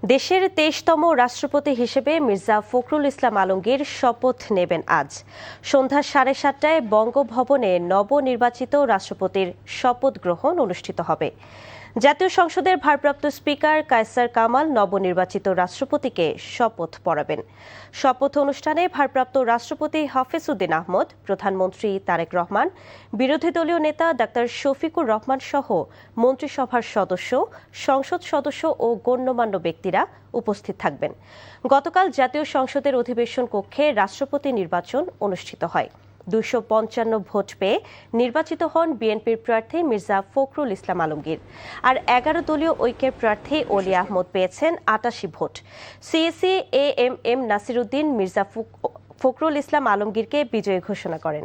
দেশের ২৩তম রাষ্ট্রপতি হিসেবে মির্জা ফখরুল ইসলাম আলমগীর শপথ নেবেন আজ। সন্ধ্যা ৭:৩০টায় বঙ্গভবনে নবনির্বাচিত রাষ্ট্রপতির শপথ গ্রহণ অনুষ্ঠিত হবে। জাতীয় সংসদের ভারপ্রাপ্ত স্পিকার কায়সার কামাল নবনির্বাচিত রাষ্ট্রপতিকে শপথ পড়াবেন। শপথ অনুষ্ঠানে ভারপ্রাপ্ত রাষ্ট্রপতি হাফিজ উদ্দিন আহমদ, প্রধানমন্ত্রী তারেক রহমান, বিরোধী দলীয় নেতা ডাক্তার শফিকুর রহমান সহ মন্ত্রিসভার সদস্য, সংসদ সদস্য ও গণ্যমান্য ব্যক্তিরা উপস্থিত থাকবেন। গতকাল জাতীয় সংসদের অধিবেশন কক্ষে রাষ্ট্রপতি নির্বাচন অনুষ্ঠিত হয়। ২৫৫ ভোট পেয়ে নির্বাচিত হন বিএনপির প্রার্থী মির্জা ফখরুল ইসলাম আলমগীর। আর ১১ দলীয় ঐক্যের প্রার্থী অলি আহমদ পেয়েছেন ৮৮ ভোট। সিএসি এএমএম নাসির উদ্দিন মির্জা ফখরুল ইসলাম আলমগীরকে বিজয়ী ঘোষণা করেন।